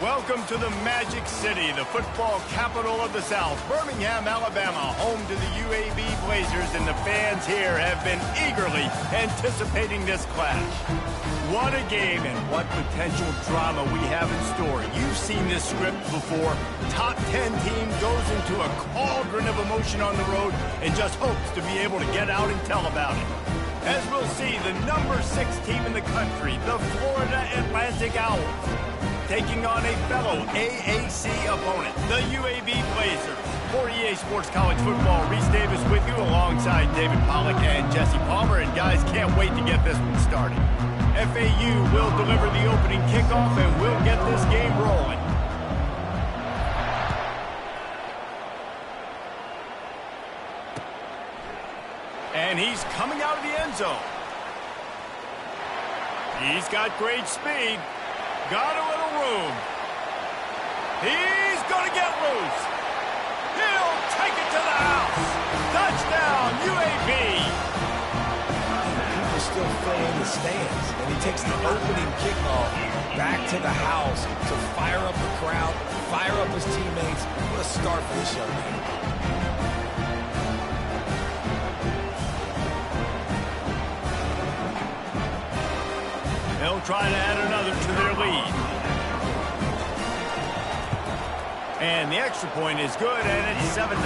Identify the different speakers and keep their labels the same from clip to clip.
Speaker 1: Welcome to the Magic City, the football capital of the South, Birmingham, Alabama, home to the UAB Blazers, and the fans here have been eagerly anticipating this clash. What a game and what potential drama we have in store. You've seen this script before. Top 10 team goes into a cauldron of emotion on the road and just hopes to be able to get out and tell about it. As we'll see, the number 6 team in the country, the Florida Atlantic Owls, taking on a fellow AAC opponent, the UAB Blazers. For EA Sports College Football, Reese Davis with you alongside David Pollack and Jesse Palmer. And guys, can't wait to get this one started. FAU will deliver the opening kickoff and we'll get this game rolling. And he's coming out of the end zone. He's got great speed. Got a little room. He's going to get loose. He'll take it to the house. Touchdown, UAB.
Speaker 2: People still filling the stands, and he takes the opening kickoff back to the house to fire up the crowd, fire up his teammates. What a start for this young man.
Speaker 1: They'll try to add another to their lead. And the extra point is good, and it's 7-0.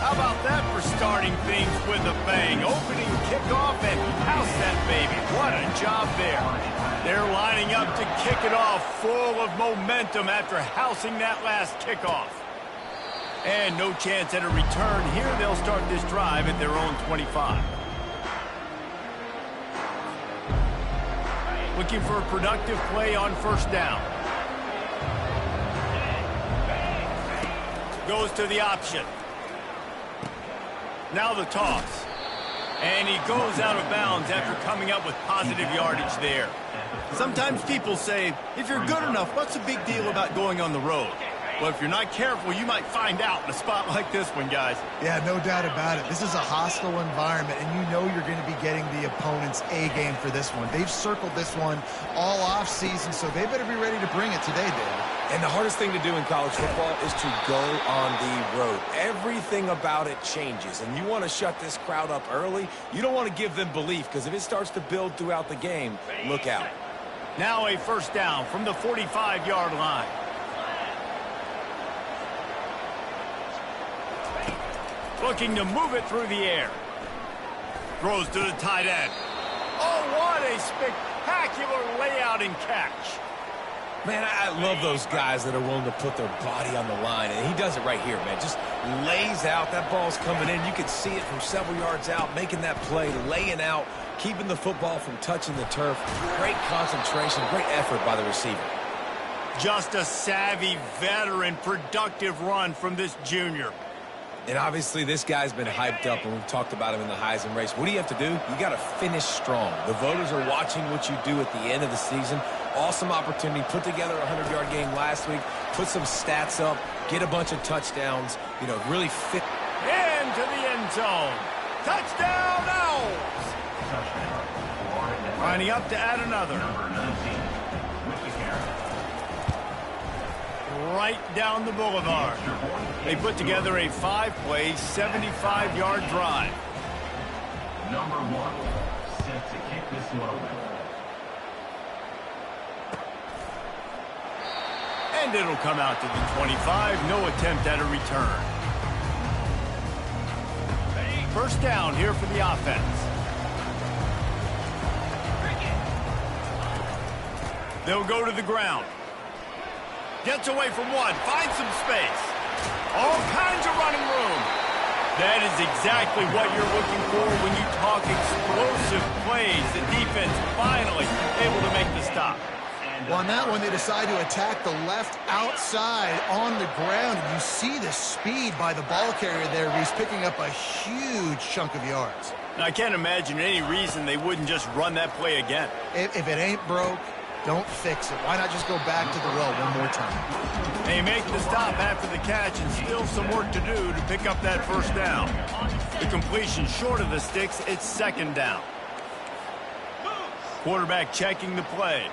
Speaker 1: How about that for starting things with a bang? Opening kickoff and house that baby. What a job there. They're lining up to kick it off full of momentum after housing that last kickoff. And no chance at a return here. They'll start this drive at their own 25. Looking for a productive play on first down. Goes to the option. Now the toss. And he goes out of bounds after coming up with positive yardage there. Sometimes people say, if you're good enough, what's the big deal about going on the road? Well, if you're not careful, you might find out in a spot like this one, guys.
Speaker 3: Yeah, no doubt about it. This is a hostile environment, and you know you're going to be getting the opponent's A game for this one. They've circled this one all off season, so they better be ready to bring it today, David.
Speaker 2: And the hardest thing to do in college football is to go on the road. Everything about it changes, and you want to shut this crowd up early. You don't want to give them belief, because if it starts to build throughout the game, look out.
Speaker 1: Now a first down from the 45-yard line. Looking to move it through the air. Throws to the tight end. Oh, what a spectacular layout and catch.
Speaker 2: Man, I love those guys that are willing to put their body on the line, and he does it right here, man. Just lays out. That ball's coming in. You can see it from several yards out, making that play, laying out, keeping the football from touching the turf. Great concentration, great effort by the receiver.
Speaker 1: Just a savvy, veteran, productive run from this junior.
Speaker 2: And obviously this guy's been hyped up, and we've talked about him in the Heisman race. What do you have to do? You got to finish strong. The voters are watching what you do at the end of the season. Awesome opportunity. Put together a 100-yard game last week. Put some stats up. Get a bunch of touchdowns. You know, really fit.
Speaker 1: Into the end zone. Touchdown, Owls. Lining up to add another. Right down the boulevard. They put together a 5-play, 75-yard drive.
Speaker 4: Number 1 set to kick this one.
Speaker 1: And it'll come out to the 25. No attempt at a return. First down here for the offense. They'll go to the ground. Gets away from one, finds some space. All kinds of running room. That is exactly what you're looking for when you talk explosive plays. The defense finally able to make the stop.
Speaker 3: Well, on that one, they decide to attack the left outside on the ground. And you see the speed by the ball carrier there. He's picking up a huge chunk of yards.
Speaker 1: Now, I can't imagine any reason they wouldn't just run that play again.
Speaker 3: If it ain't broke, don't fix it. Why not just go back to the well one more time?
Speaker 1: They make the stop after the catch, and still some work to do to pick up that first down. The completion short of the sticks, it's second down. Quarterback checking the play.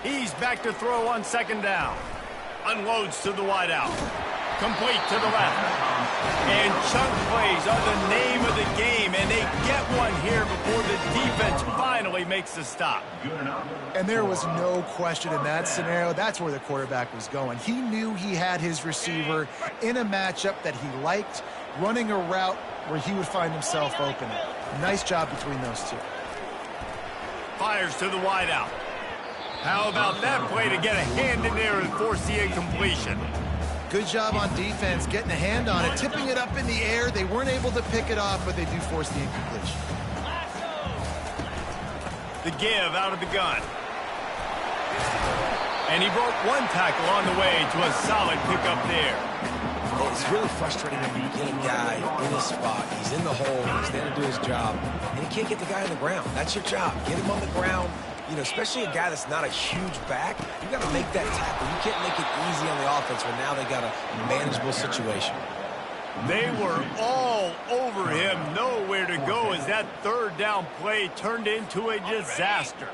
Speaker 1: He's back to throw on second down. Unloads to the wideout. Complete to the left. And chunk plays are the name of the game, and they get one here before the defense finally makes the stop.
Speaker 3: And there was no question in that scenario. That's where the quarterback was going. He knew he had his receiver in a matchup that he liked, running a route where he would find himself open. Nice job between those two.
Speaker 1: Fires to the wideout. How about that play to get a hand in there and force the incompletion?
Speaker 3: Good job on defense, getting a hand on it, tipping it up in the air. They weren't able to pick it off, but they do force the incompletion.
Speaker 1: The give out of the gun. And he broke one tackle on the way to a solid pickup there.
Speaker 2: It's really frustrating when you get a guy in his spot. He's in the hole. He's there to do his job. And you can't get the guy on the ground. That's your job. Get him on the ground. You know, especially a guy that's not a huge back, you got to make that tackle. You can't make it easy on the offense when now they got a manageable situation.
Speaker 1: They were all over him, nowhere to go as that third down play turned into a disaster.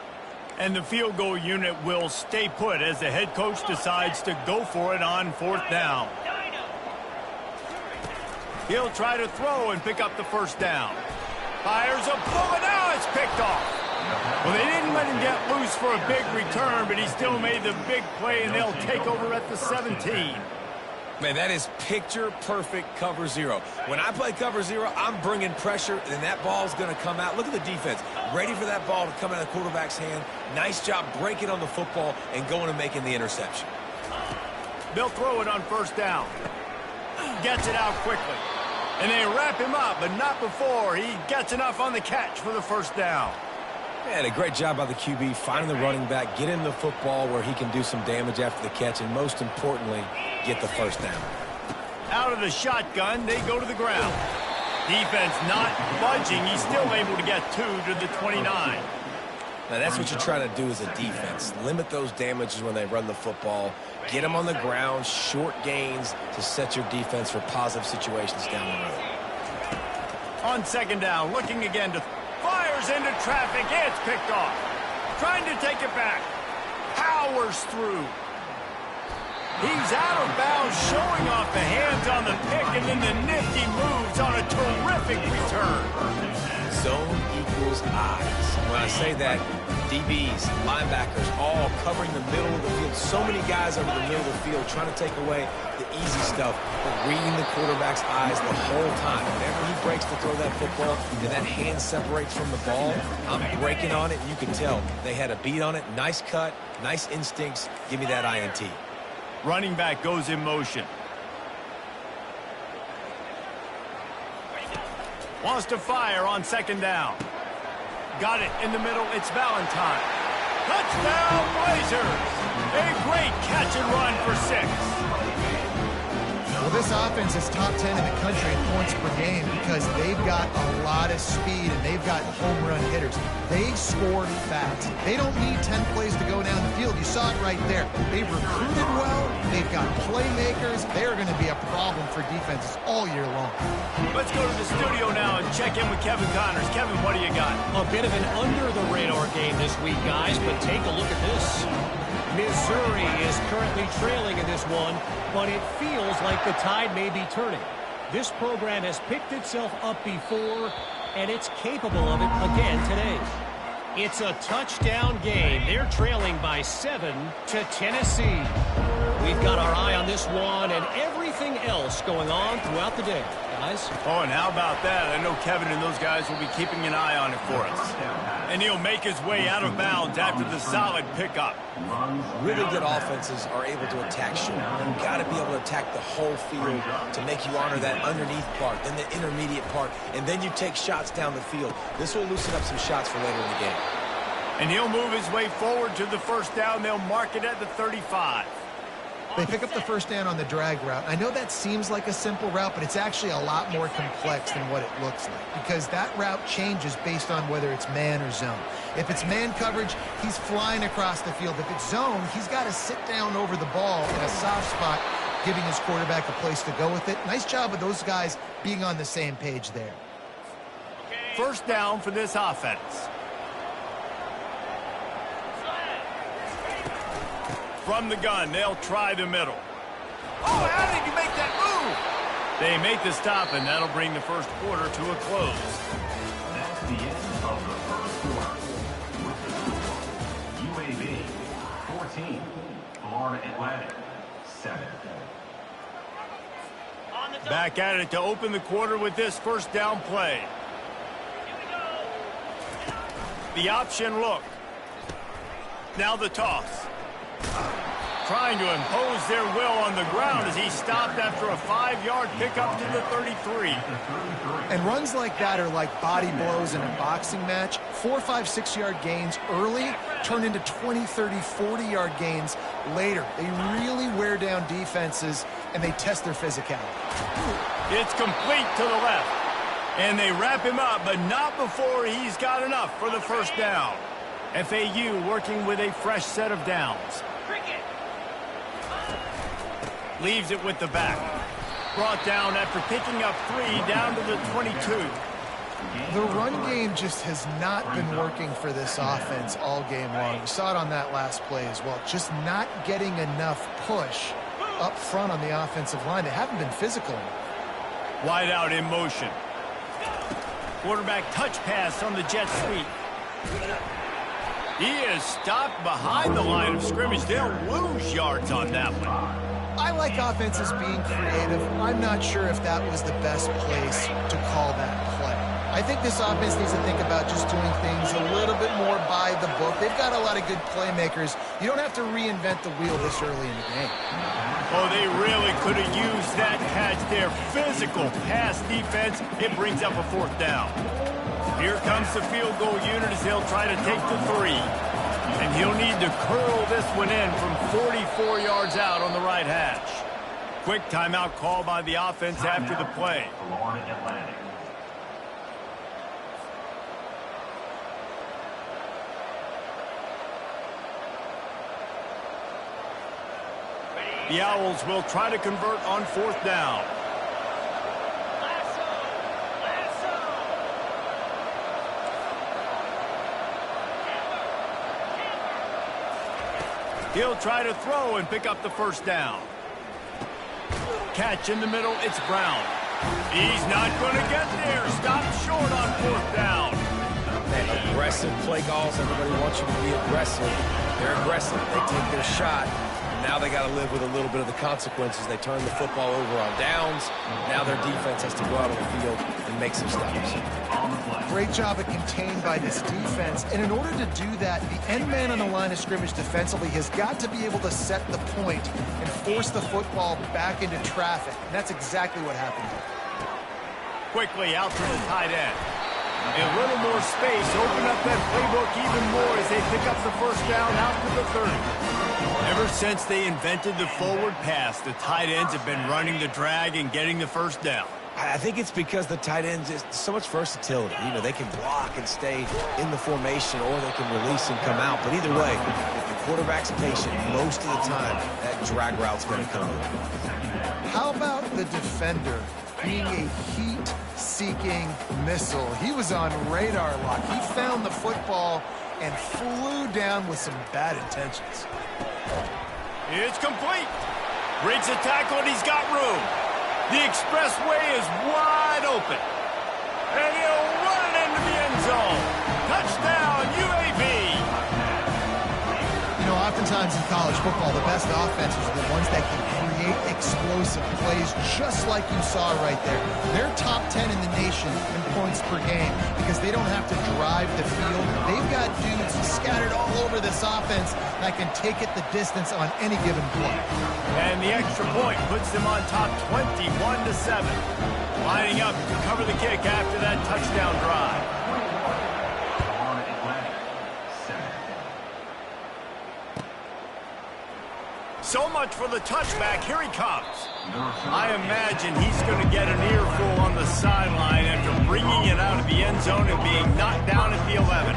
Speaker 1: And the field goal unit will stay put as the head coach decides to go for it on fourth down. He'll try to throw and pick up the first down. Fires a bullet, now it's picked off. Well, they didn't let him get loose for a big return, but he still made the big play, and they'll take over at the 17.
Speaker 2: Man, that is picture-perfect cover zero. When I play cover zero, I'm bringing pressure, and that ball's going to come out. Look at the defense. Ready for that ball to come out of the quarterback's hand. Nice job breaking on the football and going and making the interception.
Speaker 1: They'll throw it on first down. Gets it out quickly. And they wrap him up, but not before he gets enough on the catch for the first down.
Speaker 2: Man, a great job by the QB, finding the running back, get him the football where he can do some damage after the catch, and most importantly, get the first down.
Speaker 1: Out of the shotgun, they go to the ground. Defense not budging. He's still able to get 2 to the 29.
Speaker 2: Now, that's what you're trying to do as a defense. Limit those damages when they run the football. Get them on the ground, short gains to set your defense for positive situations down the road.
Speaker 1: On second down, looking again to fires into traffic. It's picked off. Trying to take it back. Powers through. He's out of bounds, showing off the hands on the pick, and then the nifty moves on a terrific return.
Speaker 2: Zone equals eyes. When I say that, DBs, linebackers, all covering the middle of the field. So many guys over the middle of the field trying to take away the easy stuff, but reading the quarterback's eyes the whole time. Whenever he breaks to throw that football and that hand separates from the ball, I'm breaking on it, and you can tell they had a beat on it. Nice cut, nice instincts. Give me that INT.
Speaker 1: Running back goes in motion. Wants to fire on second down. Got it in the middle. It's Valentine. Touchdown, Blazers! A great catch and run for 6.
Speaker 3: Well, this offense is top 10 in the country in points per game because they've got a lot of speed and they've got home run hitters. They score fast. They don't need 10 plays to go down the field. You saw it right there. They've recruited well. They've got playmakers. They're going to be a problem for defenses all year long.
Speaker 1: Let's go to the studio now and check in with Kevin Connors. Kevin, what do you got?
Speaker 5: A bit of an under-the-radar game this week, guys, but take a look at this. Missouri is currently trailing in this one, but it feels like the tide may be turning. This program has picked itself up before, and it's capable of it again today. It's a touchdown game. They're trailing by 7 to Tennessee. We've got our eye on this one and everything else going on throughout the day, guys.
Speaker 1: Oh, and how about that? I know Kevin and those guys will be keeping an eye on it for us. And he'll make his way out of bounds after the solid pickup.
Speaker 2: Really good offenses are able to attack short. You've got to be able to attack the whole field to make you honor that underneath part, then the intermediate part, and then you take shots down the field. This will loosen up some shots for later in the game.
Speaker 1: And he'll move his way forward to the first down. They'll mark it at the 35.
Speaker 3: They pick up the first down on the drag route. I know that seems like a simple route, but it's actually a lot more complex than what it looks like because that route changes based on whether it's man or zone. If it's man coverage, he's flying across the field. If it's zone, he's got to sit down over the ball in a soft spot, giving his quarterback a place to go with it. Nice job of those guys being on the same page there.
Speaker 1: First down for this offense. From the gun, they'll try the middle. Oh, how did you make that move? They make the stop, and that'll bring the first quarter to a close.
Speaker 4: That's the end of the first quarter. With the score, UAB 14, Florida Atlantic 7.
Speaker 1: Back at it to open the quarter with this first down play. The option look. Now the toss. Trying to impose their will on the ground as he stopped after a 5-yard pickup to the 33.
Speaker 3: And runs like that are like body blows in a boxing match. 4, 5, 6-yard gains early turn into 20, 30, 40-yard gains later. They really wear down defenses, and they test their physicality.
Speaker 1: It's complete to the left. And they wrap him up, but not before he's got enough for the first down. FAU working with a fresh set of downs. Leaves it with the back. Brought down after picking up 3 down to the 22.
Speaker 3: The run game just has not been working for this offense all game long. We saw it on that last play as well. Just not getting enough push up front on the offensive line. They haven't been physical enough.
Speaker 1: Wide out in motion. Quarterback touch pass on the jet sweep. He is stopped behind the line of scrimmage. They'll lose yards on that one.
Speaker 3: I like offenses being creative. I'm not sure if that was the best place to call that play. I think this offense needs to think about just doing things a little bit more by the book. They've got a lot of good playmakers. You don't have to reinvent the wheel this early in the game.
Speaker 1: Oh, they really could have used that catch there. Physical pass defense. It brings up a 4th down. Here comes the field goal unit as they'll try to take the 3. And he'll need to curl this one in from 44 yards out on the right hash. Quick timeout call by the offense after the play.
Speaker 4: Florida Atlantic.
Speaker 1: The Owls will try to convert on 4th down. He'll try to throw and pick up the first down. Catch in the middle, it's Brown. He's not going to get there. Stopped short on 4th down.
Speaker 2: Man, aggressive play calls. Everybody wants you to be aggressive. They're aggressive. They take their shot. Now they got to live with a little bit of the consequences. They turn the football over on downs. Now their defense has to go out on the field and make some stops.
Speaker 3: Great job at contained by this defense. And in order to do that, the end man on the line of scrimmage defensively has got to be able to set the point and force the football back into traffic. And that's exactly what happened here.
Speaker 1: Quickly out to the tight end. A little more space. Open up that playbook even more as they pick up the first down out to the 30. Ever since they invented the forward pass, the tight ends have been running the drag and getting the first down.
Speaker 2: I think it's because the tight ends is so much versatility. You know, they can block and stay in the formation, or they can release and come out. But either way, if the quarterback's patient, most of the time, that drag route's going to come in.
Speaker 3: How about the defender being a heat-seeking missile? He was on radar lock. He found the football and flew down with some bad intentions.
Speaker 1: It's complete. Breaks the tackle, and he's got room. The expressway is wide open. And he'll run it into the end zone. Touchdown, UAB.
Speaker 3: You know, oftentimes in college football, the best offenses are the ones that can create explosive plays, just like you saw right there. They're top 10 in the nation in points per game because they don't have to drive the field. They've got dudes scattered all over this offense that can take it the distance on any given play.
Speaker 1: And the extra point puts them on top 21-7. Lining up to cover the kick after that touchdown drive.
Speaker 4: Florida Atlantic 7.
Speaker 1: So much for the touchback. Here he comes. I imagine he's going to get an earful on the sideline after bringing it out of the end zone and being knocked down at the 11.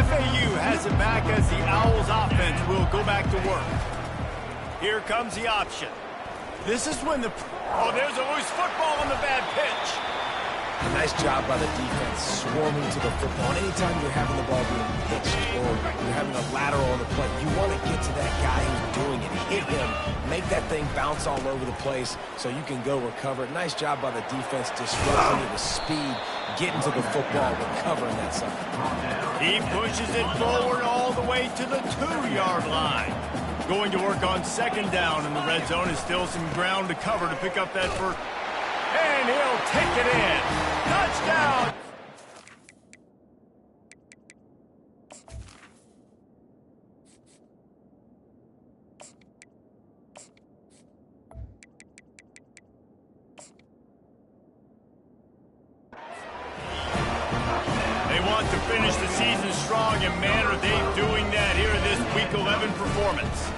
Speaker 1: FAU has it back as the Owls offense will go back to work. Here comes the option. This is when the... Oh, there's a loose football on the bad pitch.
Speaker 2: A nice job by the defense, swarming to the football. And anytime you're having the ball being pitched or you're having a lateral on the play, you want to get to that guy who's doing it. Hit him, make that thing bounce all over the place so you can go recover. Nice job by the defense, disrupting it with speed, getting to the football, recovering that side.
Speaker 1: He pushes it forward all the way to the 2-yard line. Going to work on second down in the red zone. Is still some ground to cover to pick up that first. And he'll take it in. Touchdown! They want to finish the season strong, and man, are they doing that here in this Week 11 performance.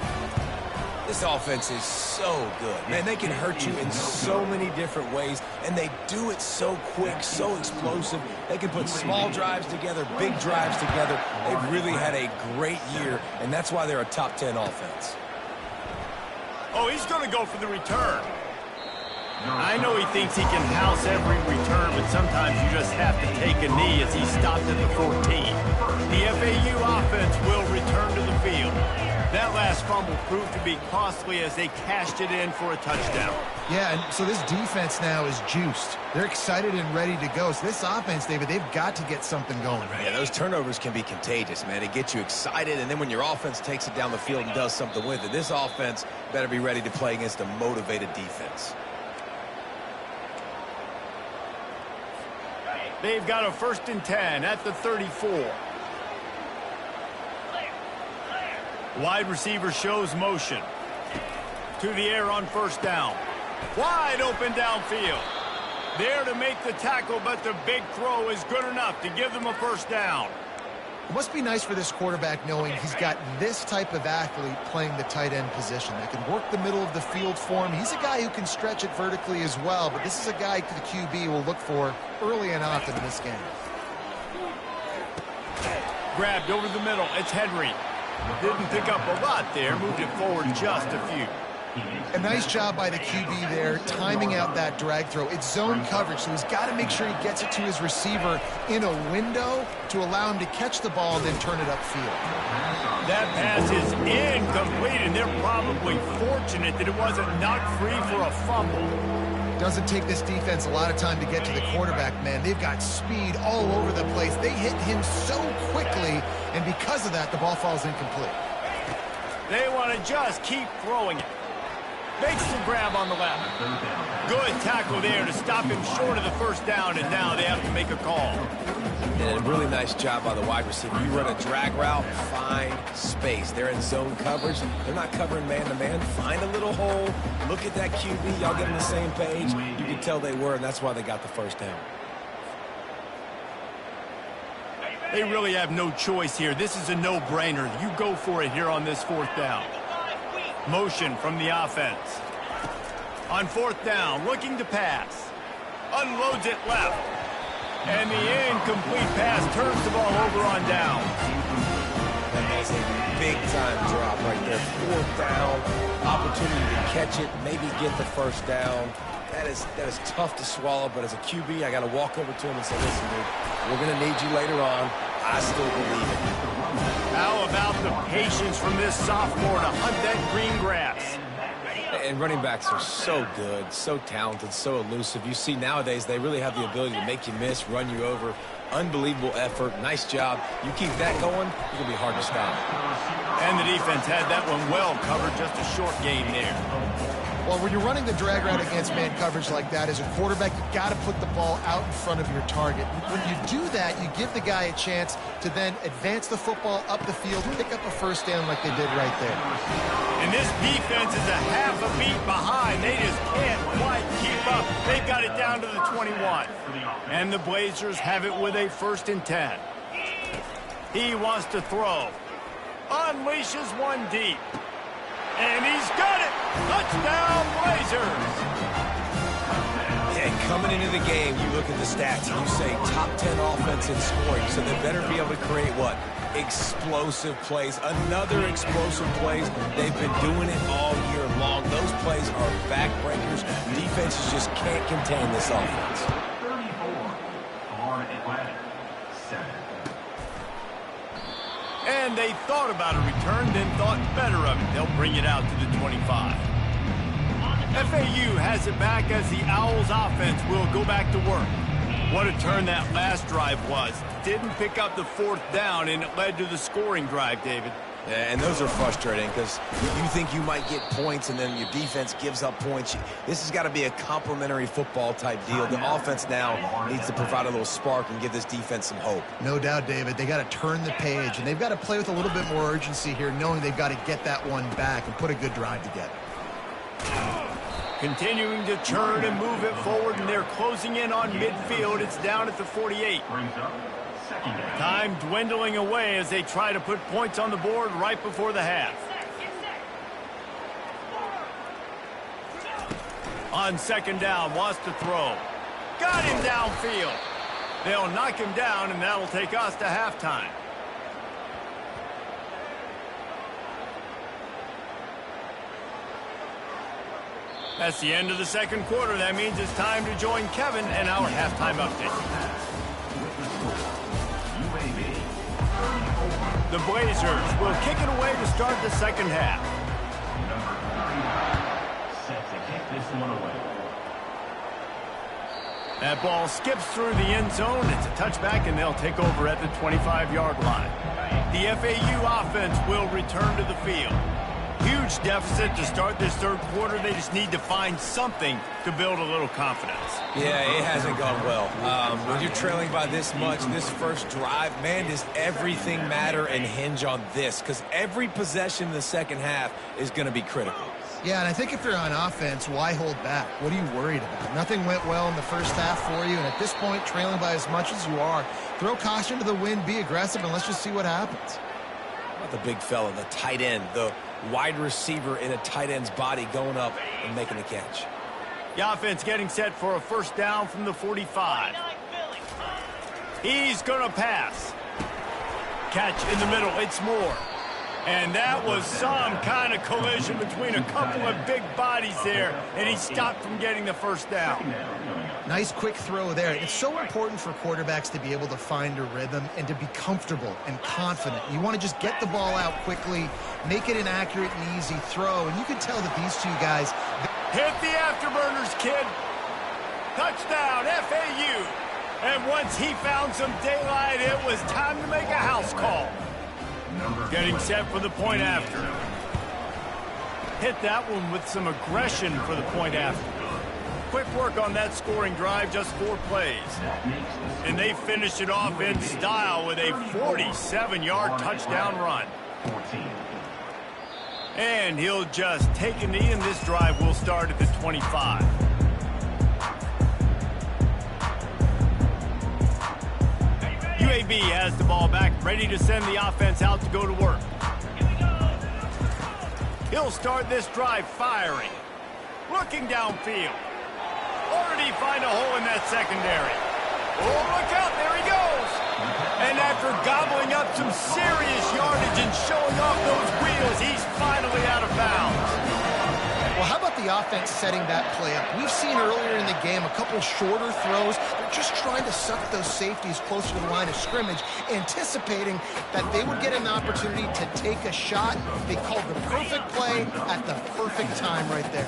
Speaker 2: This offense is so good. Man, they can hurt you in so many different ways, and they do it so quick, so explosive. They can put small drives together, big drives together. They've really had a great year, and that's why they're a top 10 offense.
Speaker 1: Oh, he's going to go for the return. I know he thinks he can house every return, but sometimes you just have to take a knee as he stopped at the 14. The FAU offense will return to the field. That last fumble proved to be costly as they cashed it in for a touchdown.
Speaker 3: Yeah, and so this defense now is juiced. They're excited and ready to go. So this offense, David, they've got to get something going.
Speaker 2: Yeah, those turnovers can be contagious, man. It gets you excited, and then when your offense takes it down the field and does something with it, this offense better be ready to play against a motivated defense.
Speaker 1: They've got a 1st and 10 at the 34. Wide receiver shows motion. To the air on 1st down. Wide open downfield. There to make the tackle, but the big throw is good enough to give them a 1st down.
Speaker 3: It must be nice for this quarterback knowing he's got this type of athlete playing the tight end position that can work the middle of the field for him. He's a guy who can stretch it vertically as well, but this is a guy the QB will look for early and often in this game.
Speaker 1: Grabbed over the middle. It's Henry. Didn't pick up a lot there. Moved it forward just a few.
Speaker 3: A nice job by the QB there, timing out that drag throw. It's zone coverage, so he's got to make sure he gets it to his receiver in a window to allow him to catch the ball and then turn it upfield.
Speaker 1: That pass is incomplete, and they're probably fortunate that it wasn't knocked free for a fumble.
Speaker 3: Doesn't take this defense a lot of time to get to the quarterback, man. They've got speed all over the place. They hit him so quickly, and because of that, the ball falls incomplete.
Speaker 1: They want to just keep throwing it. Makes the grab on the left. Good tackle there to stop him short of the 1st down, and now they have to make a call.
Speaker 2: And a really nice job by the wide receiver. You run a drag route, find space. They're in zone coverage. They're not covering man-to-man. Find a little hole. Look at that QB. Y'all get on the same page. You can tell they were, and that's why they got the 1st down.
Speaker 1: They really have no choice here. This is a no-brainer. You go for it here on this 4th down. Motion from the offense. On 4th down, looking to pass. Unloads it left. And the incomplete pass turns the ball over on down.
Speaker 2: That's a big-time drop right there. 4th down, opportunity to catch it, maybe get the 1st down. That is tough to swallow, but as a QB, I got to walk over to him and say, listen, dude, we're going to need you later on. I still believe it.
Speaker 1: How about the patience from this sophomore to hunt that green grass?
Speaker 2: And running backs are so good, so talented, so elusive. You see nowadays they really have the ability to make you miss, run you over. Unbelievable effort. Nice job. You keep that going, it's going to be hard to stop.
Speaker 1: And the defense had that one well covered. Just a short gain there.
Speaker 3: Well, when you're running the drag route against man coverage like that, as a quarterback, you've got to put the ball out in front of your target. When you do that, you give the guy a chance to then advance the football up the field, pick up a 1st down like they did right there.
Speaker 1: And this defense is a half a beat behind. They just can't quite keep up. They've got it down to the 21. And the Blazers have it with a 1st and 10. He wants to throw. Unleashes one deep. And he's got it! Touchdown, Blazers!
Speaker 2: And coming into the game, you look at the stats and you say top 10 offense in scoring, so they better be able to create what? Explosive plays. Another explosive plays. They've been doing it all year long. Those plays are backbreakers. Defenses just can't contain this offense.
Speaker 1: And they thought about a return, then thought better of it. They'll bring it out to the 25. FAU has it back as the Owls offense will go back to work. What a turn that last drive was. Didn't pick up the 4th down, and it led to the scoring drive, David.
Speaker 2: Yeah, and those are frustrating because you think you might get points and then your defense gives up points. This has got to be a complementary football type deal. The offense now needs to provide a little spark and give this defense some hope.
Speaker 3: No doubt, David. They got to turn the page, and they've got to play with a little bit more urgency here, knowing they've got to get that one back and put a good drive together.
Speaker 1: Continuing to churn and move it forward, and they're closing in on midfield. It's down at the 48. Time dwindling away as they try to put points on the board right before the half. On 2nd down, wants to throw. Got him downfield. They'll knock him down, and that'll take us to halftime. That's the end of the 2nd quarter. That means it's time to join Kevin and our halftime update. The Blazers will kick it away to start the 2nd half.
Speaker 4: Set to kick this one away.
Speaker 1: That ball skips through the end zone. It's a touchback, and they'll take over at the 25-yard line. The FAU offense will return to the field. Huge deficit to start this 3rd quarter. They just need to find something to build a little confidence.
Speaker 2: Yeah, it hasn't gone well. When you're trailing by this much, this first drive, man, does everything matter and hinge on this? Because every possession in the 2nd half is going to be critical.
Speaker 3: Yeah, and I think if you're on offense, why hold back? What are you worried about? Nothing went well in the first half for you, and at this point, trailing by as much as you are, throw caution to the wind, be aggressive, and let's just see what happens.
Speaker 2: How about the big fella, the tight end, the wide receiver in a tight end's body going up and making the catch.
Speaker 1: The offense getting set for a 1st down from the 45. He's going to pass. Catch in the middle. It's Moore. And that was some kind of collision between a couple of big bodies there, and he stopped from getting the 1st down.
Speaker 3: Nice quick throw there. It's so important for quarterbacks to be able to find a rhythm and to be comfortable and confident. You want to just get the ball out quickly, make it an accurate and easy throw, and you can tell that these two guys...
Speaker 1: Hit the afterburners, kid. Touchdown, FAU. And once he found some daylight, it was time to make a house call. Getting set for the point after. Hit that one with some aggression for the point after. Quick work on that scoring drive, just 4 plays. And they finish it off in style with a 47-yard touchdown run. And he'll just take a knee, and this drive will start at the 25. UAB has the ball back, ready to send the offense out to go to work. He'll start this drive firing. Looking downfield. Already find a hole in that secondary. Oh, look out, there he goes. And after gobbling up some serious yardage and showing off those wheels, he's finally out of bounds.
Speaker 3: Well, how about the offense setting that play up? We've seen earlier in the game a couple shorter throws. They're just trying to suck those safeties closer to the line of scrimmage, anticipating that they would get an opportunity to take a shot. They called the perfect play at the perfect time right there.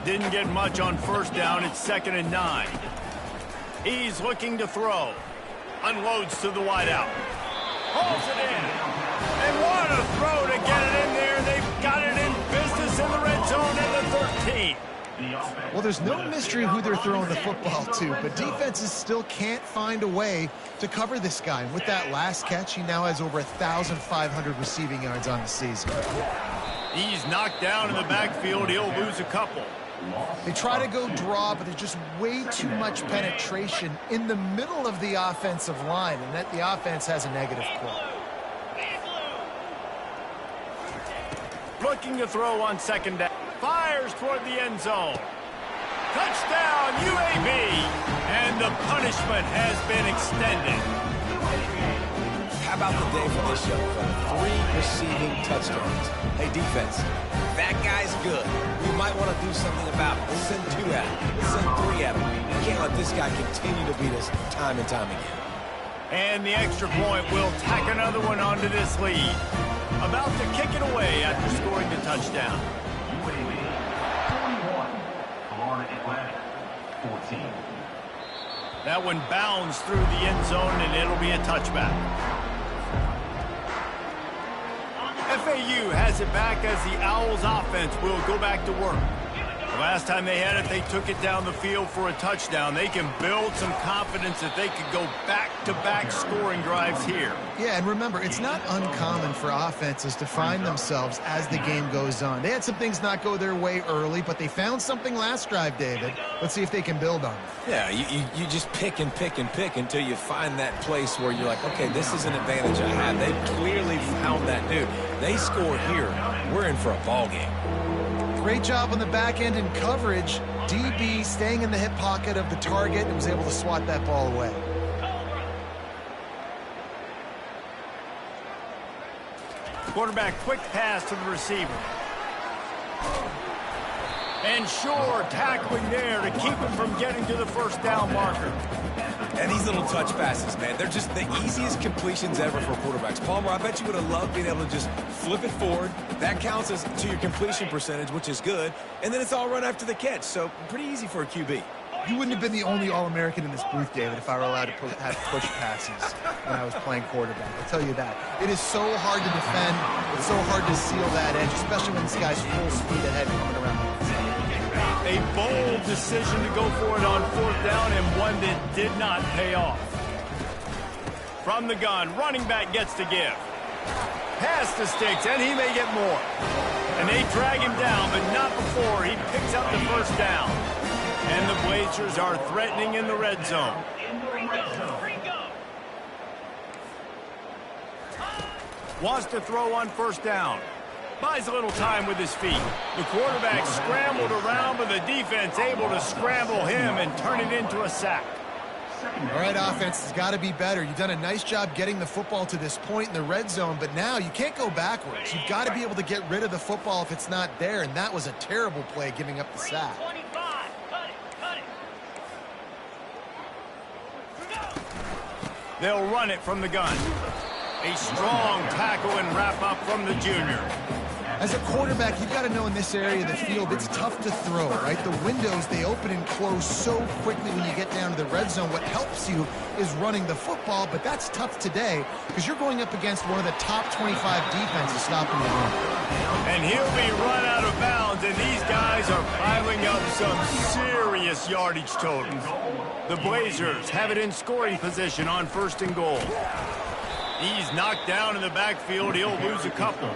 Speaker 1: Didn't get much on 1st down. It's 2nd and 9. He's looking to throw. Unloads to the wideout. Hauls it in. And what a throw to get it in there. They've got it in business in the red zone at the 13.
Speaker 3: Well, there's no mystery who they're throwing the football to, but defenses still can't find a way to cover this guy. And with that last catch, he now has over 1,500 receiving yards on the season.
Speaker 1: He's knocked down in the backfield. He'll lose a couple.
Speaker 3: They try to go draw, but there's just way too much penetration in the middle of the offensive line, and that the offense has a negative play.
Speaker 1: Looking to throw on 2nd down. Fires toward the end zone. Touchdown, UAB. And the punishment has been extended.
Speaker 2: How about the day for this young fella? 3 receiving touchdowns. Hey, defense, that guy's good. We might want to do something about it. Let's send 2 at him. Let's send 3 at him. We can't let this guy continue to beat us time and time again.
Speaker 1: And the extra point will tack another one onto this lead. About to kick it away after scoring the touchdown.
Speaker 4: UAB 41, Florida Atlantic 14.
Speaker 1: That one bounds through the end zone, and it'll be a touchback. FAU has it back as the Owls offense will go back to work. The last time they had it, they took it down the field for a touchdown. They can build some confidence that they could go back-to-back scoring drives here.
Speaker 3: Yeah, and remember, it's not uncommon for offenses to find themselves as the game goes on. They had some things not go their way early, but they found something last drive, David. Let's see if they can build on it.
Speaker 2: Yeah, you just pick and pick and pick until you find that place where you're like, okay, this is an advantage I have. They clearly found that dude. They score here. We're in for a ball game.
Speaker 3: Great job on the back end in coverage. DB staying in the hip pocket of the target and was able to swat that ball away.
Speaker 1: Quarterback quick pass to the receiver. And sure, tackling there to keep him from getting to the first down marker.
Speaker 2: And these little touch passes, man, they're just the easiest completions ever for quarterbacks. Palmer, I bet you would have loved being able to just flip it forward. That counts as to your completion percentage, which is good. And then it's all run after the catch, so pretty easy for a QB.
Speaker 3: You wouldn't have been the only All-American in this booth, David, if I were allowed to have push passes when I was playing quarterback. I'll tell you that. It is so hard to defend. It's so hard to seal that edge, especially when this guy's full speed ahead coming around the inside.
Speaker 1: A bold decision to go for it on fourth down, and one that did not pay off. From the gun, running back gets to give. Pass to Sticks, and he may get more. And they drag him down, but not before he picks up the first down. And the Blazers are threatening in the red zone. Wants to throw on first down. Buys a little time with his feet. The quarterback scrambled around, but the defense able to scramble him and turn it into a sack.
Speaker 3: All right, offense has got to be better. You've done a nice job getting the football to this point in the red zone, but now you can't go backwards. You've got to be able to get rid of the football if it's not there, and that was a terrible play giving up the sack.
Speaker 1: They'll run it from the gun. A strong tackle and wrap up from the junior.
Speaker 3: As a quarterback, you've got to know in this area of the field, it's tough to throw, right? The windows, they open and close so quickly when you get down to the red zone. What helps you is running the football, but that's tough today because you're going up against one of the top 25 defenses stopping the run.
Speaker 1: And he'll be run out of bounds, and these guys are piling up some serious yardage totals. The Blazers have it in scoring position on first and goal. He's knocked down in the backfield. He'll lose a couple.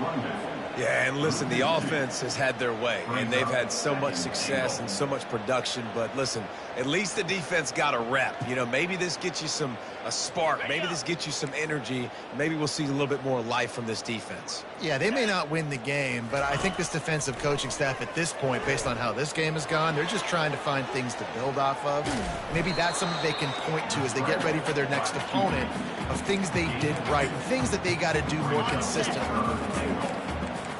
Speaker 2: Yeah, and listen, the offense has had their way, and they've had so much success and so much production. But listen, at least the defense got a rep. You know, maybe this gets you a spark. Maybe this gets you some energy. Maybe we'll see a little bit more life from this defense.
Speaker 3: Yeah, they may not win the game, but I think this defensive coaching staff at this point, based on how this game has gone, they're just trying to find things to build off of. Maybe that's something they can point to as they get ready for their next opponent of things they did right and things that they got to do more consistently.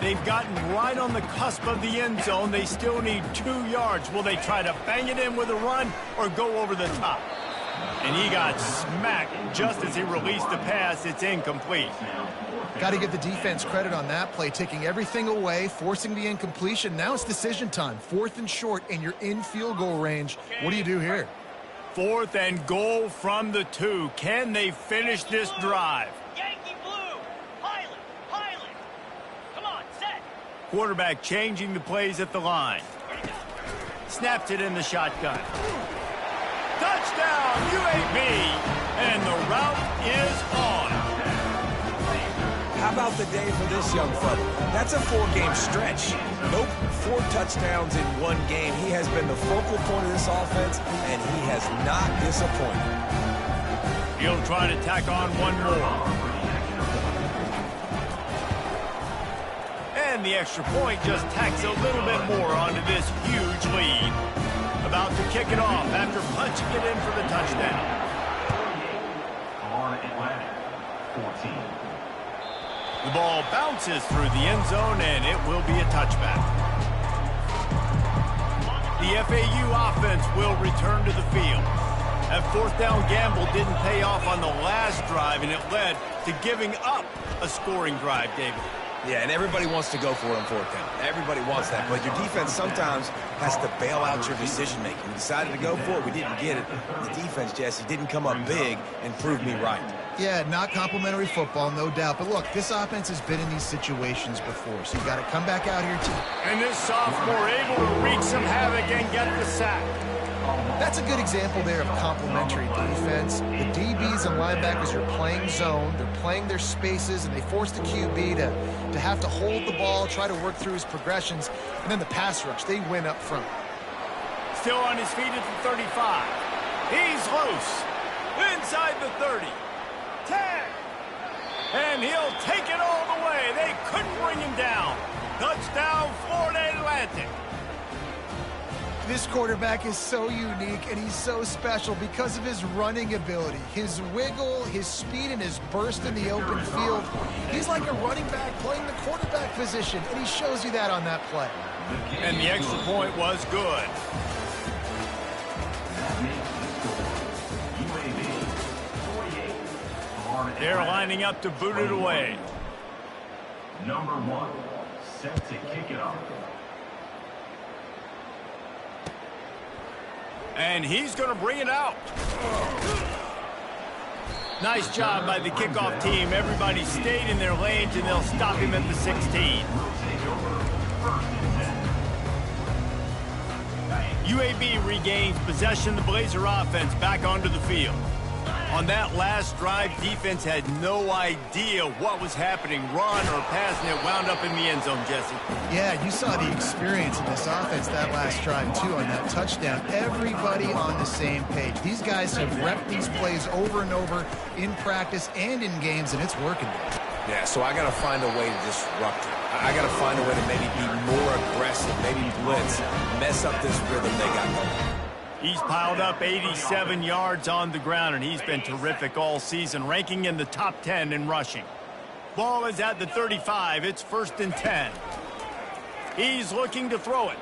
Speaker 1: They've gotten right on the cusp of the end zone. They still need 2 yards. Will they try to bang it in with a run or go over the top? And he got smacked just as he released the pass. It's incomplete.
Speaker 3: Got to give the defense credit on that play, taking everything away, forcing the incompletion. Now it's decision time. 4th and short, and you're in field goal range. What do you do here?
Speaker 1: 4th and goal from the 2. Can they finish this drive? Quarterback changing the plays at the line. Snapped it in the shotgun. Touchdown, UAB! And the route is on.
Speaker 2: How about the day for this young fella? That's a 4-game stretch. Nope, 4 touchdowns in 1 game. He has been the focal point of this offense, and he has not disappointed.
Speaker 1: He'll try to tack on 1 more. And the extra point just tacks a little bit more onto this huge lead. About to kick it off after punching it in for the touchdown.
Speaker 4: Florida Atlantic 14.
Speaker 1: The ball bounces through the end zone, and it will be a touchback. The FAU offense will return to the field. That fourth down gamble didn't pay off on the last drive, and it led to giving up a scoring drive, David.
Speaker 2: Yeah, and everybody wants to go for it on fourth down. Everybody wants that, but your defense sometimes has to bail out your decision-making. We decided to go for it. We didn't get it. The defense, Jesse, didn't come up big and prove me right.
Speaker 3: Yeah, not complimentary football, no doubt. But look, this offense has been in these situations before, so you got to come back out here too.
Speaker 1: And this sophomore able to wreak some havoc and get the sack.
Speaker 3: That's a good example there of complementary defense. The DBs and linebackers are playing zone. They're playing their spaces, and they force the QB to have to hold the ball, try to work through his progressions, and then the pass rush, they win up front.
Speaker 1: Still on his feet at the 35. He's loose. Inside the 30. 10. And he'll take it all the way. They couldn't bring him down. Touchdown, Florida Atlantic.
Speaker 3: This quarterback is so unique, and he's so special because of his running ability, his wiggle, his speed, and his burst in the open field. He's like a running back playing the quarterback position, and he shows you that on that play.
Speaker 1: And the extra point was good. They're lining up to boot it away.
Speaker 4: Number 1, set to kick it off.
Speaker 1: And he's going to bring it out. Nice job by the kickoff team. Everybody stayed in their lanes, and they'll stop him at the 16. UAB regains possession of the Blazer offense back onto the field. On that last drive, defense had no idea what was happening, run or pass, and it wound up in the end zone, Jesse.
Speaker 3: Yeah, you saw the experience in this offense that last drive, too, on that touchdown. Everybody on the same page. These guys have repped these plays over and over in practice and in games, and it's working.
Speaker 2: Yeah, so I got to find a way to disrupt it. I got to find a way to maybe be more aggressive, maybe blitz, mess up this rhythm they got going.
Speaker 1: He's piled up 87 yards on the ground, and he's been terrific all season, ranking in the top 10 in rushing. Ball is at the 35. It's 1st and 10. He's looking to throw it.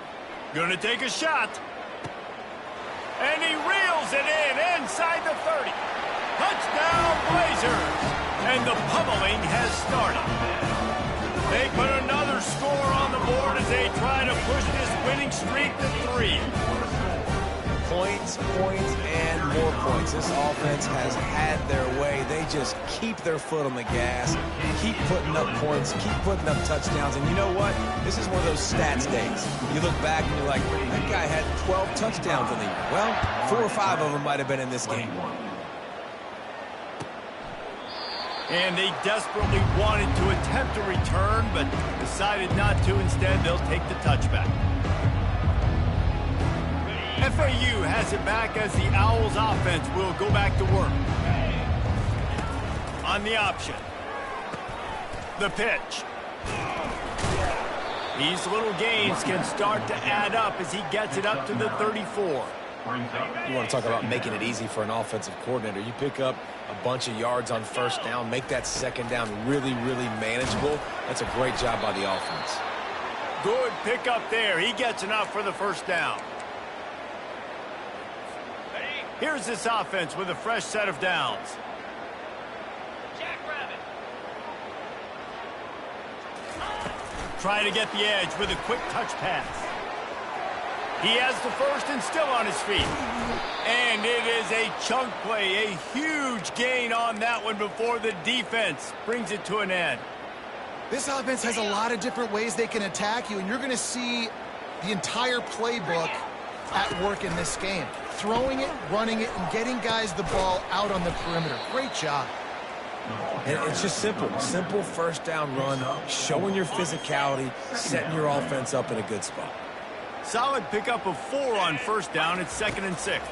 Speaker 1: Gonna take a shot. And he reels it in inside the 30. Touchdown, Blazers. And the pummeling has started. They put another score on the board as they try to push this winning streak to 3.
Speaker 2: Points, and more points. This offense has had their way. They just keep their foot on the gas, keep putting up points, keep putting up touchdowns. And you know what? This is one of those stats days. You look back and you're like, that guy had 12 touchdowns in the year. Well, 4 or 5 of them might have been in this game.
Speaker 1: And they desperately wanted to attempt a return, but decided not to. Instead, they'll take the touchback. FAU has it back as the Owls offense will go back to work. On the option. The pitch. These little gains can start to add up as he gets it up to the 34.
Speaker 2: You want to talk about making it easy for an offensive coordinator. You pick up a bunch of yards on first down, make that second down really, really manageable. That's a great job by the offense.
Speaker 1: Good pickup there. He gets enough for the first down. Here's this offense with a fresh set of downs. Try to get the edge with a quick touch pass. He has the first and still on his feet. And it is a chunk play, a huge gain on that one before the defense brings it to an end.
Speaker 3: This offense has a lot of different ways they can attack you, and you're going to see the entire playbook at work in this game. Throwing it, running it, and getting guys the ball out on the perimeter. Great job.
Speaker 2: And it's just simple. Simple first down run, showing your physicality, setting your offense up in a good spot.
Speaker 1: Solid pickup of 4 on first down. It's 2nd and 6.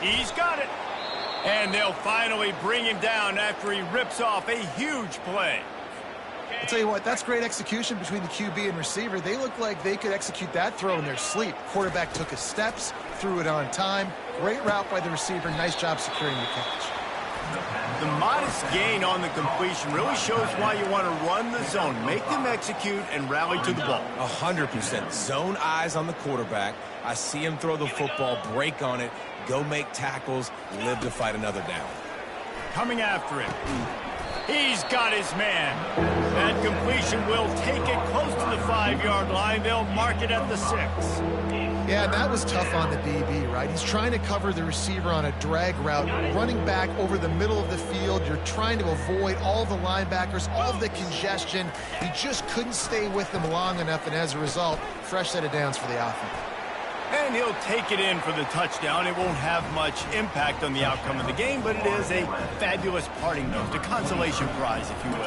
Speaker 1: He's got it. And they'll finally bring him down after he rips off a huge play.
Speaker 3: I'll tell you what, that's great execution between the QB and receiver. They look like they could execute that throw in their sleep. Quarterback took his steps, threw it on time. Great route by the receiver. Nice job securing the catch.
Speaker 1: The modest gain on the completion really shows why you want to run the zone. Make them execute and rally to the ball.
Speaker 2: 100%. Zone eyes on the quarterback. I see him throw the football, break on it, go make tackles, live to fight another down.
Speaker 1: Coming after him. He's got his man. That completion will take it close to the 5-yard line. They'll mark it at the 6.
Speaker 3: Yeah, that was tough on the DB, right? He's trying to cover the receiver on a drag route, running back over the middle of the field. You're trying to avoid all the linebackers, all the congestion. He just couldn't stay with them long enough, and as a result, fresh set of downs for the offense.
Speaker 1: And he'll take it in for the touchdown. It won't have much impact on the outcome of the game, but it is a fabulous parting note, a consolation prize, if you will.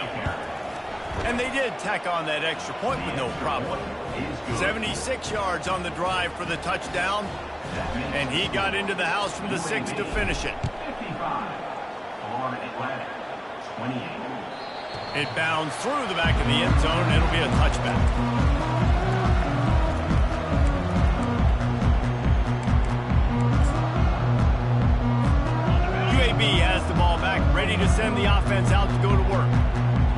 Speaker 1: And they did tack on that extra point with no problem. 76 yards on the drive for the touchdown. And he got into the house from the 6 to finish it.
Speaker 4: 55 Atlanta, 28.
Speaker 1: It bounds through the back of the end zone, and it'll be a touchback. UAB has the ball back, ready to send the offense out to go to work.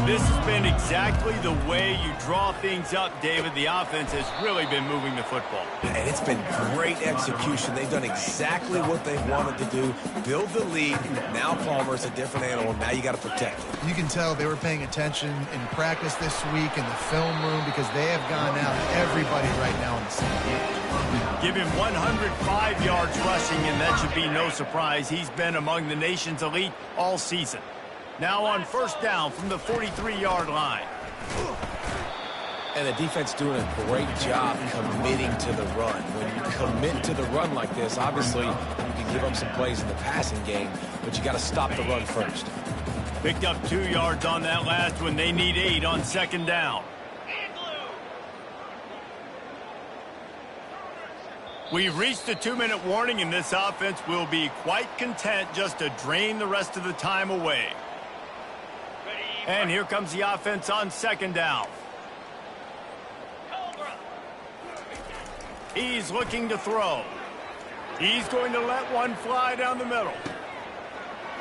Speaker 1: This has been exactly the way you draw things up, David. The offense has really been moving the football.
Speaker 2: And it's been great execution. They've done exactly what they've wanted to do. Build the lead. Now Palmer's a different animal. Now you got to protect it.
Speaker 3: You can tell they were paying attention in practice this week in the film room because they have gone out everybody right now in the same.
Speaker 1: Give him 105 yards rushing, and that should be no surprise. He's been among the nation's elite all season. Now on first down from the 43-yard line.
Speaker 2: And the defense doing a great job committing to the run. When you commit to the run like this, obviously you can give up some plays in the passing game, but you got to stop the run first.
Speaker 1: Picked up 2 yards on that last one. They need 8 on second down. We've reached a 2-minute warning, and this offense will be quite content just to drain the rest of the time away. And here comes the offense on second down. He's looking to throw. He's going to let one fly down the middle.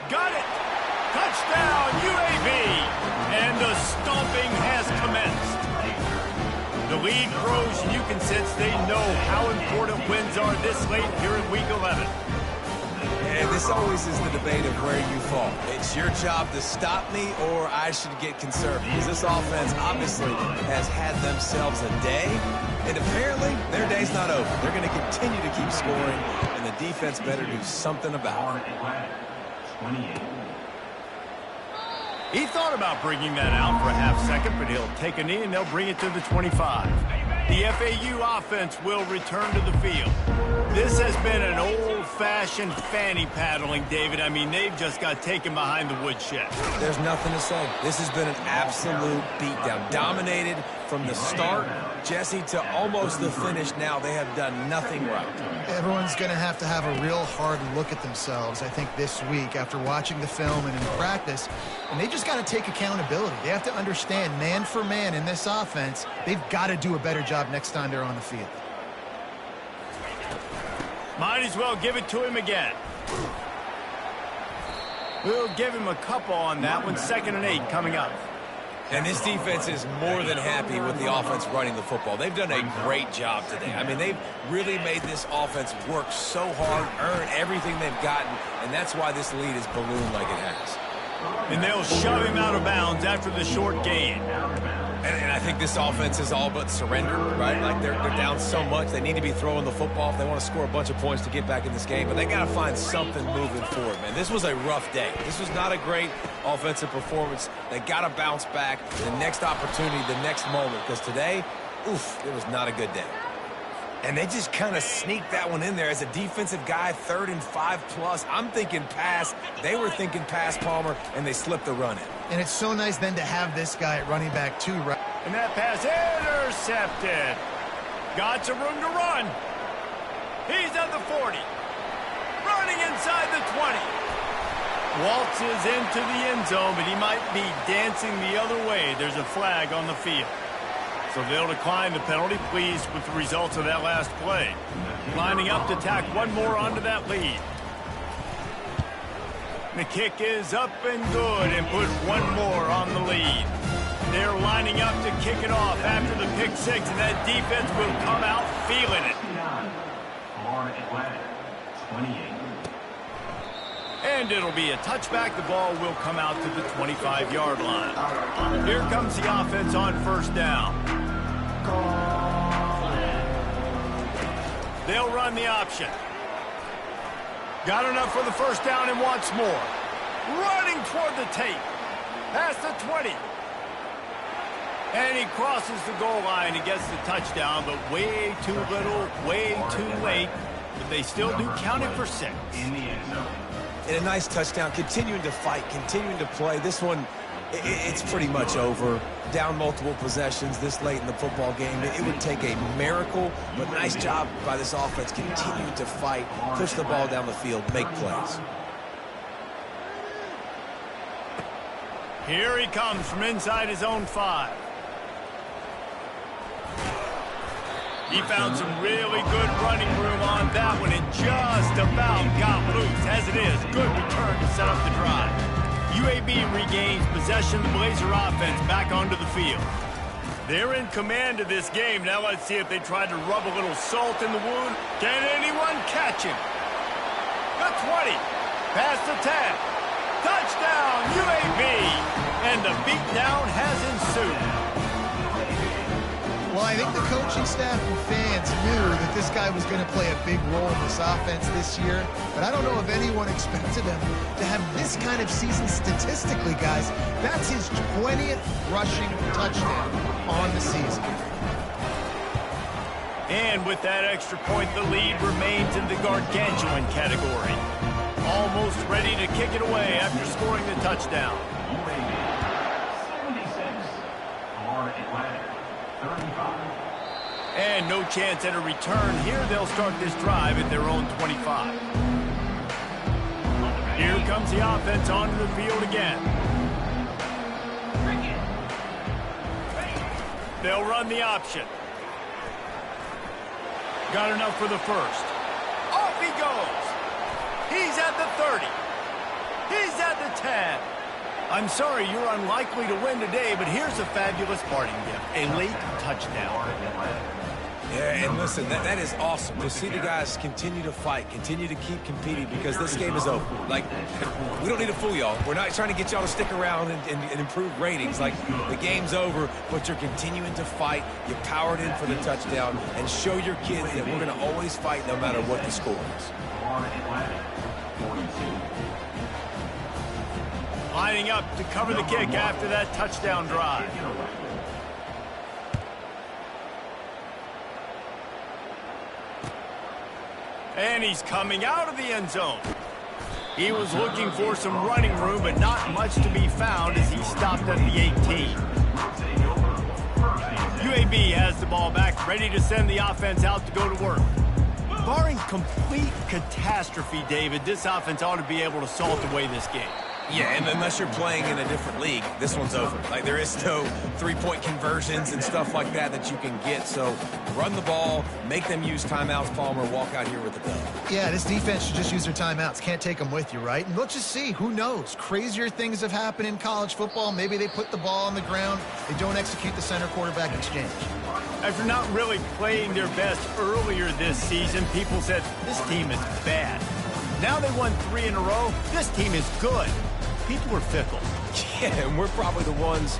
Speaker 1: Got it! Touchdown, UAB! And the stomping has commenced. The league grows, and you can sense they know how important wins are this late here in Week 11.
Speaker 2: And this always is the debate of where you fall. It's your job to stop me, or I should get conservative. Because this offense obviously has had themselves a day, and apparently their day's not over. They're going to continue to keep scoring, and the defense better do something about it.
Speaker 4: 28.
Speaker 1: He thought about bringing that out for a half second, but he'll take a knee, and they'll bring it to the 25. The FAU offense will return to the field. This has been an old-fashioned fanny paddling, David. I mean, they've just got taken behind the woodshed.
Speaker 2: There's nothing to say. This has been an absolute beatdown. Dominated from the start, Jesse, to almost the finish now. They have done nothing right.
Speaker 3: Everyone's going to have a real hard look at themselves, I think, this week after watching the film and in practice. And they just got to take accountability. They have to understand, man for man in this offense, they've got to do a better job next time they're on the field.
Speaker 1: Might as well give it to him again. We'll give him a couple on that one. 2nd and 8 coming up.
Speaker 2: And this defense is more than happy with the offense running the football. They've done a great job today. I mean, they've really made this offense work so hard, earn everything they've gotten, and that's why this lead is ballooned like it has.
Speaker 1: And they'll shove him out of bounds after the short gain.
Speaker 2: And I think this offense is all but surrendered, right? Like they're down so much. They need to be throwing the football if they want to score a bunch of points to get back in this game. But they got to find something moving forward, man. This was a rough day. This was not a great offensive performance. They got to bounce back. The next opportunity, the next moment. Because today, oof, it was not a good day. And they just kind of sneaked that one in there as a defensive guy, 3rd and 5+. I'm thinking pass. They were thinking pass, Palmer, and they slipped the run in.
Speaker 3: And it's so nice then to have this guy at running back too, right?
Speaker 1: And that pass intercepted. Got some room to run. He's at the 40. Running inside the 20. Waltzes into the end zone, but he might be dancing the other way. There's a flag on the field. So they'll decline the penalty, pleased with the results of that last play. Lining up to tack one more onto that lead. The kick is up and good and put one more on the lead. They're lining up to kick it off after the pick six, and that defense will come out feeling it.
Speaker 4: For Atlanta, 28.
Speaker 1: And it'll be a touchback. The ball will come out to the 25-yard line. Here comes the offense on first down. They'll run the option. Got enough for the first down and wants more. Running toward the tape. Past the 20. And he crosses the goal line and gets the touchdown, but way too little, way too late. But they still do count it for 6.
Speaker 4: In the end zone.
Speaker 2: And a nice touchdown, continuing to fight, continuing to play. This one, it's pretty much over. Down multiple possessions this late in the football game. It would take a miracle, but nice job by this offense continuing to fight, push the ball down the field, make plays.
Speaker 1: Here he comes from inside his own 5. He found some really good running room on that one and just about got loose. As it is, good return to set up the drive. UAB regains possession of the Blazer offense back onto the field. They're in command of this game. Now let's see if they try to rub a little salt in the wound. Can anyone catch him? The 20. Past the 10. Touchdown, UAB. And the beatdown has ensued.
Speaker 3: Well, I think the coaching staff and fans knew that this guy was going to play a big role in this offense this year, but I don't know if anyone expected him to have this kind of season statistically, guys. That's his 20th rushing touchdown on the season.
Speaker 1: And with that extra point, the lead remains in the gargantuan category. Almost ready to kick it away after scoring the touchdown.
Speaker 4: 76. For Atlanta, 35.
Speaker 1: And no chance at a return here. They'll start this drive at their own 25. Here comes the offense onto the field again. They'll run the option. Got enough for the first. Off he goes. He's at the 30. He's at the 10. I'm sorry, you're unlikely to win today, but here's a fabulous parting gift. A late touchdown.
Speaker 2: Yeah, and listen, that is awesome to see the guys continue to fight, continue to keep competing, because this game is over. Like, we don't need to fool y'all. We're not trying to get y'all to stick around and improve ratings. Like, the game's over, but you're continuing to fight. You powered in for the touchdown, and show your kids that we're going to always fight no matter what the score is.
Speaker 1: Lining up to cover the kick after that touchdown drive. And he's coming out of the end zone. He was looking for some running room, but not much to be found as he stopped at the 18. UAB has the ball back, ready to send the offense out to go to work. Barring complete catastrophe, David, this offense ought to be able to salt away this game.
Speaker 2: Yeah, and unless you're playing in a different league, this one's over. Like, there is no three-point conversions and stuff like that you can get. So run the ball, make them use timeouts, Palmer, walk out here with the dub.
Speaker 3: Yeah, this defense should just use their timeouts. Can't take them with you, right? And let's just see. Who knows? Crazier things have happened in college football. Maybe they put the ball on the ground. They don't execute the center-quarterback exchange.
Speaker 1: After not really playing their best earlier this season, people said, this team is bad. Now they won 3 in a row. This team is good. People were fickle.
Speaker 2: Yeah, and we're probably the ones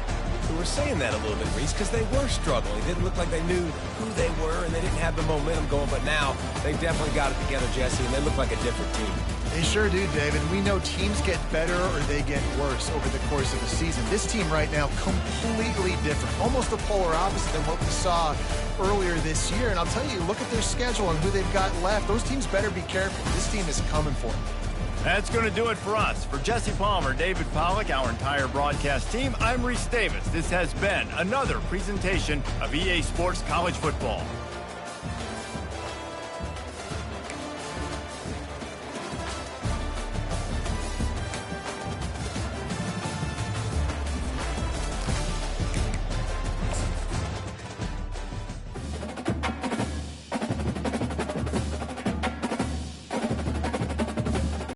Speaker 2: who were saying that a little bit, Reese, because they were struggling. It didn't look like they knew who they were, and they didn't have the momentum going. But now they've definitely got it together, Jesse, and they look like a different team.
Speaker 3: They sure do, David. We know teams get better or they get worse over the course of the season. This team right now, completely different. Almost the polar opposite than what we saw earlier this year. And I'll tell you, look at their schedule and who they've got left. Those teams better be careful. This team is coming for them.
Speaker 1: That's going to do it for us. For Jesse Palmer, David Pollack, our entire broadcast team, I'm Reese Davis. This has been another presentation of EA Sports College Football.